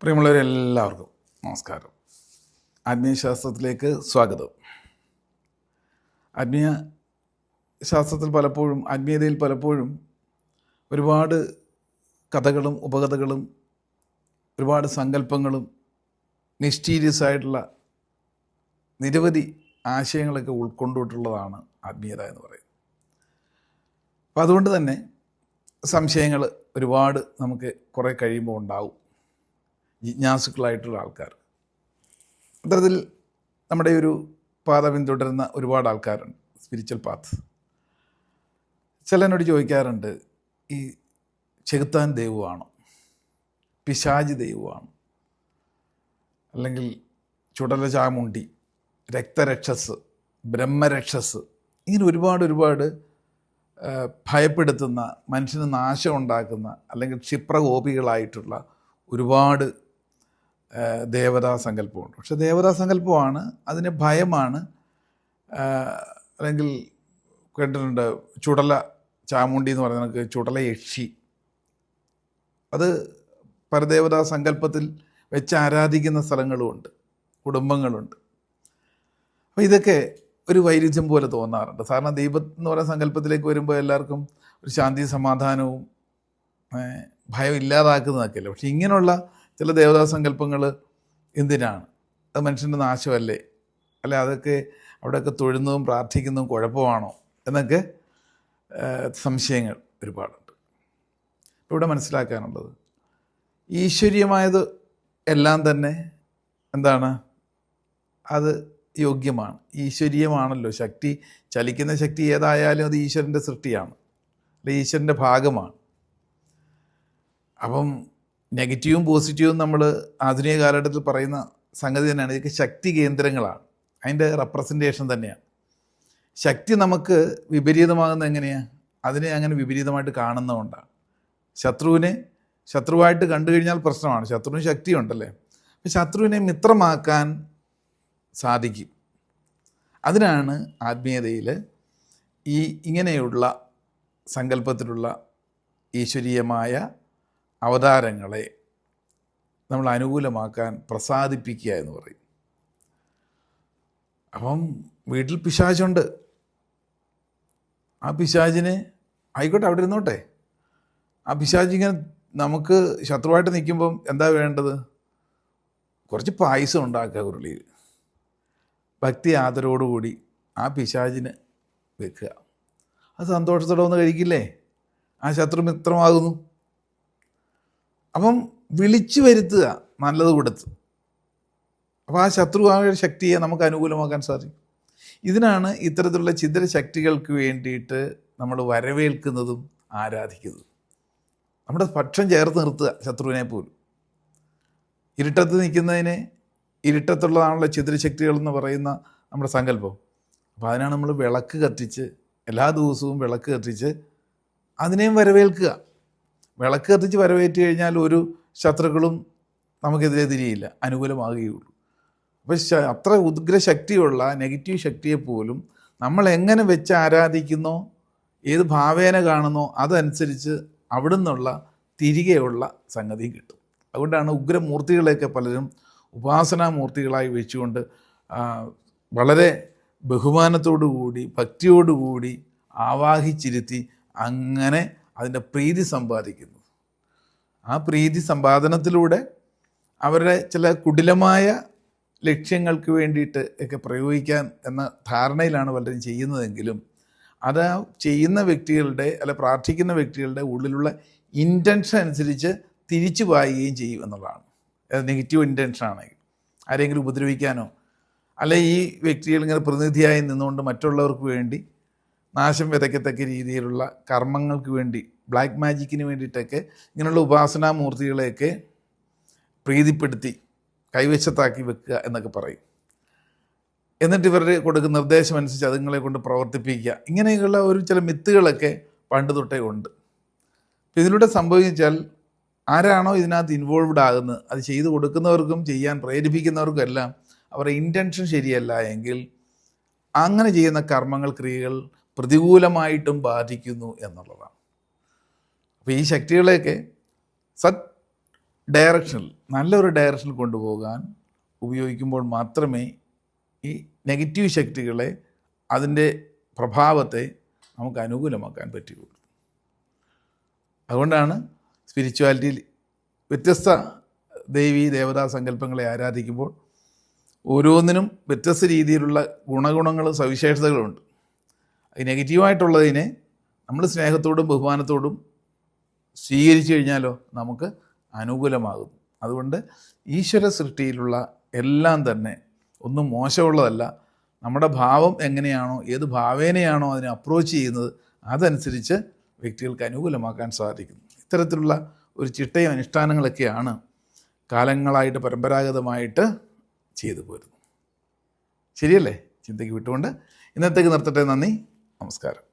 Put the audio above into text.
പ്രിയമുള്ളവരെല്ലാവർക്കും നമസ്കാരം. ആത്മീയശാസ്ത്രത്തിലേക്ക് സ്വാഗതം. ആത്മീയതയിൽ പലപ്പോഴും ഒരുപാട് കഥകളും ഉപകഥകളും ഒരുപാട് സങ്കല്പങ്ങളും മിസ്റ്റീരിയസ് ആയിട്ടുള്ള നിരവധി ആശയങ്ങളൊക്കെ ഉൾക്കൊണ്ടിട്ടുള്ളതാണ് ആത്മീയത എന്ന് പറയുന്നത്. അപ്പം അതുകൊണ്ട് തന്നെ സംശയങ്ങൾ ഒരുപാട് നമുക്ക് കുറേ കഴിയുമ്പോൾ ഉണ്ടാവും. ജിജ്ഞാസുക്കളായിട്ടുള്ള ആൾക്കാർ, അത്തരത്തിൽ നമ്മുടെ ഒരു പാത പിന്തുടരുന്ന ഒരുപാട് ആൾക്കാരുണ്ട്, സ്പിരിച്വൽ പാത്ത്. ചിലനോട് ചോദിക്കാറുണ്ട്, ഈ ചെകുത്താൻ ദൈവമാണോ, പിശാചി ദൈവമാണോ, അല്ലെങ്കിൽ ചുടല ചാമുണ്ടി, രക്തരക്ഷസ്, ബ്രഹ്മരക്ഷസ്, ഇങ്ങനെ ഒരുപാട് ഭയപ്പെടുത്തുന്ന, മനുഷ്യന് നാശം ഉണ്ടാക്കുന്ന അല്ലെങ്കിൽ ക്ഷിപ്രകോപികളായിട്ടുള്ള ഒരുപാട് ദേവതാ സങ്കല്പമുണ്ട്. പക്ഷെ ദേവതാ സങ്കല്പമാണ്, അതിന് ഭയമാണ്. അല്ലെങ്കിൽ കേട്ടിട്ടുണ്ട് ചുടല ചാമുണ്ടി എന്ന് പറയുന്നത്, ചുടല യക്ഷി, അത് പരദേവതാ സങ്കല്പത്തിൽ വെച്ച് ആരാധിക്കുന്ന സ്ഥലങ്ങളുമുണ്ട്, കുടുംബങ്ങളുണ്ട്. അപ്പോൾ ഇതൊക്കെ ഒരു വൈരുദ്ധ്യം പോലെ തോന്നാറുണ്ട്. സാധാരണ ദൈവം എന്ന് പറയുന്ന സങ്കല്പത്തിലേക്ക് വരുമ്പോൾ എല്ലാവർക്കും ഒരു ശാന്തി സമാധാനവും ഭയം ഇല്ലാതാക്കുന്നതൊക്കെയല്ലേ. പക്ഷെ ഇങ്ങനെയുള്ള ചില ദേവതാ സങ്കല്പങ്ങൾ എന്തിനാണ്? അത് മനുഷ്യൻ്റെ നാശമല്ലേ? അല്ലെ അതൊക്കെ അവിടെയൊക്കെ തൊഴുന്നതും പ്രാർത്ഥിക്കുന്നതും കുഴപ്പമാണോ എന്നൊക്കെ സംശയങ്ങൾ ഒരുപാടുണ്ട്. ഇപ്പോൾ ഇവിടെ മനസ്സിലാക്കാനുള്ളത്, ഈശ്വരീയമായത് എല്ലാം തന്നെ എന്താണ്? അത് യോഗ്യമാണ്, ഈശ്വരീയമാണല്ലോ. ശക്തി, ചലിക്കുന്ന ശക്തി ഏതായാലും അത് ഈശ്വരൻ്റെ സൃഷ്ടിയാണ്, അല്ലെ ഈശ്വരൻ്റെ ഭാഗമാണ്. അപ്പം നെഗറ്റീവും പോസിറ്റീവും നമ്മൾ ആധുനിക കാലഘട്ടത്തിൽ പറയുന്ന സംഗതി തന്നെയാണ്. ഇതൊക്കെ ശക്തി കേന്ദ്രങ്ങളാണ്, അതിൻ്റെ റെപ്രസെൻറ്റേഷൻ തന്നെയാണ്. ശക്തി നമുക്ക് വിപരീതമാകുന്നത് എങ്ങനെയാണ്? അതിനെ അങ്ങനെ വിപരീതമായിട്ട് കാണുന്നതുകൊണ്ടാണ്. ശത്രുവിനെ ശത്രുവായിട്ട് കണ്ടു കഴിഞ്ഞാൽ പ്രശ്നമാണ്. ശത്രുവിന് ശക്തിയുണ്ടല്ലേ. അപ്പം ശത്രുവിനെ മിത്രമാക്കാൻ സാധിക്കും. അതിനാണ് ആത്മീയതയിൽ ഇങ്ങനെയുള്ള സങ്കല്പത്തിലുള്ള ഈശ്വരീയമായ അവതാരങ്ങളെ നമ്മൾ അനുകൂലമാക്കാൻ പ്രസാദിപ്പിക്കുക എന്ന് പറയും. അപ്പം വീട്ടിൽ പിശാചുണ്ട്, ആ പിശാചിനെ ആയിക്കോട്ടെ, അവിടെ ഇരുന്നോട്ടെ. ആ പിശാചിങ്ങനെ നമുക്ക് ശത്രുവായിട്ട് നിൽക്കുമ്പം എന്താ വേണ്ടത്? കുറച്ച് പായസം ഉണ്ടാക്കുക ഉരുളിയിൽ, ഭക്തി ആദരവോടുകൂടി ആ പിശാചിന് വെക്കുക. അത് സന്തോഷത്തോടെ ഒന്ന് കഴിക്കില്ലേ? ആ ശത്രു മിത്രമാകുന്നു. അപ്പം വിളിച്ചു വരുത്തുക, നല്ലത് കൊടുത്ത്. അപ്പോൾ ആ ശത്രു ആ ശക്തിയെ നമുക്ക് അനുകൂലമാക്കാൻ സാധിക്കും. ഇതിനാണ് ഇത്തരത്തിലുള്ള ഛിദ്രശക്തികൾക്ക് വേണ്ടിയിട്ട് നമ്മൾ വരവേൽക്കുന്നതും ആരാധിക്കുന്നതും. നമ്മുടെ പക്ഷം ചേർത്ത് നിർത്തുക ശത്രുവിനെ പോലും. ഇരുട്ടത്ത് നിൽക്കുന്നതിനെ, ഇരുട്ടത്തുള്ളതാണല്ലോ ഛിദ്രശക്തികൾ എന്ന് പറയുന്ന നമ്മുടെ സങ്കല്പം. അപ്പോൾ അതിനാണ് നമ്മൾ വിളക്ക് കത്തിച്ച്, എല്ലാ ദിവസവും വിളക്ക് കത്തിച്ച് അതിനെയും വരവേൽക്കുക. വിളക്ക് കത്തിച്ച് വരവേറ്റ് കഴിഞ്ഞാൽ ഒരു ശത്രുക്കളും നമുക്കെതിരെ തിരിയില്ല, അനുകൂലമാകുകയുള്ളൂ. അപ്പോൾ അത്ര ഉഗ്രശക്തിയുള്ള നെഗറ്റീവ് ശക്തിയെ പോലും നമ്മൾ എങ്ങനെ വെച്ച് ആരാധിക്കുന്നോ, ഏത് ഭാവേന കാണുന്നോ അതനുസരിച്ച് അവിടെ നിന്നുള്ള തിരികെയുള്ള സംഗതിയും കിട്ടും. അതുകൊണ്ടാണ് ഉഗ്രമൂർത്തികളെയൊക്കെ പലരും ഉപാസനാമൂർത്തികളായി വെച്ചുകൊണ്ട് വളരെ ബഹുമാനത്തോടു കൂടി, ഭക്തിയോടുകൂടി ആവാഹിച്ചിരുത്തി അങ്ങനെ അതിൻ്റെ പ്രീതി സമ്പാദിക്കുന്നു. ആ പ്രീതി സമ്പാദനത്തിലൂടെ അവരുടെ ചില കുടിലമായ ലക്ഷ്യങ്ങൾക്ക് വേണ്ടിയിട്ട് ഒക്കെ പ്രയോഗിക്കാൻ എന്ന ധാരണയിലാണ് പലരും ചെയ്യുന്നതെങ്കിലും അത് ചെയ്യുന്ന വ്യക്തികളുടെ, അല്ല പ്രാർത്ഥിക്കുന്ന വ്യക്തികളുടെ ഉള്ളിലുള്ള ഇൻറ്റൻഷൻ അനുസരിച്ച് തിരിച്ചു പായുകയും ചെയ്യും എന്നുള്ളതാണ്. നെഗറ്റീവ് ഇൻറ്റൻഷനാണെങ്കിൽ ആരെങ്കിലും ഉപദ്രവിക്കാനോ, അല്ലെ ഈ വ്യക്തികൾ ഇങ്ങനെ പ്രതിനിധിയായി നിന്നുകൊണ്ട് മറ്റുള്ളവർക്ക് വേണ്ടി നാശം വിതയ്ക്കത്തക്ക രീതിയിലുള്ള കർമ്മങ്ങൾക്ക് വേണ്ടി, ബ്ലാക്ക് മാജിക്കിന് വേണ്ടിയിട്ടൊക്കെ ഇങ്ങനെയുള്ള ഉപാസനാമൂർത്തികളെയൊക്കെ പ്രീതിപ്പെടുത്തി കൈവശത്താക്കി വെക്കുക എന്നൊക്കെ പറയും. എന്നിട്ട് ഇവർ കൊടുക്കുന്ന നിർദ്ദേശം അനുസരിച്ച് അതുങ്ങളെ കൊണ്ട് പ്രവർത്തിപ്പിക്കുക. ഇങ്ങനെയുള്ള ചില മിത്തുകളൊക്കെ പണ്ട് തൊട്ടേ ഉണ്ട്. ഇതിലൂടെ സംഭവിച്ചാൽ ആരാണോ ഇതിനകത്ത് ഇൻവോൾവ്ഡ് ആകുന്നത്, അത് ചെയ്തു കൊടുക്കുന്നവർക്കും ചെയ്യാൻ പ്രേരിപ്പിക്കുന്നവർക്കും എല്ലാം അവരുടെ ഇൻറ്റൻഷൻ ശരിയല്ല എങ്കിൽ അങ്ങനെ ചെയ്യുന്ന കർമ്മങ്ങൾ, ക്രിയകൾ പ്രതികൂലമായിട്ടും ബാധിക്കുന്നു എന്നുള്ളതാണ്. അപ്പോൾ ഈ ശക്തികളെയൊക്കെ സത് ഡയറക്ഷനിൽ, നല്ലൊരു ഡയറക്ഷനിൽ കൊണ്ടുപോകാൻ ഉപയോഗിക്കുമ്പോൾ മാത്രമേ ഈ നെഗറ്റീവ് ശക്തികളെ, അതിൻ്റെ പ്രഭാവത്തെ നമുക്ക് അനുകൂലമാക്കാൻ പറ്റുകയുള്ളൂ. അതുകൊണ്ടാണ് സ്പിരിച്വാലിറ്റിയിൽ വ്യത്യസ്ത ദേവീ ദേവതാ സങ്കല്പങ്ങളെ ആരാധിക്കുമ്പോൾ ഓരോന്നിനും വ്യത്യസ്ത രീതിയിലുള്ള ഗുണങ്ങളും സവിശേഷതകളുമുണ്ട്. അത് നെഗറ്റീവായിട്ടുള്ളതിനെ നമ്മൾ സ്നേഹത്തോടും ബഹുമാനത്തോടും സ്വീകരിച്ചു കഴിഞ്ഞാലോ നമുക്ക് അനുകൂലമാകും. അതുകൊണ്ട് ഈശ്വര സൃഷ്ടിയിലുള്ള എല്ലാം തന്നെ ഒന്നും മോശമുള്ളതല്ല. നമ്മുടെ ഭാവം എങ്ങനെയാണോ, ഏത് ഭാവേനയാണോ അതിനെ അപ്രോച്ച് ചെയ്യുന്നത്, അതനുസരിച്ച് വ്യക്തികൾക്ക് അനുകൂലമാക്കാൻ സാധിക്കുന്നു. ഇത്തരത്തിലുള്ള ഒരു ചിട്ടയും അനുഷ്ഠാനങ്ങളൊക്കെയാണ് കാലങ്ങളായിട്ട് പരമ്പരാഗതമായിട്ട് ചെയ്തു പോരുന്നത്. ശരിയല്ലേ? ചിന്തയ്ക്ക് വിട്ടുകൊണ്ട് ഇന്നത്തേക്ക് നിർത്തട്ടെ. നന്ദി, നമസ്കാരം.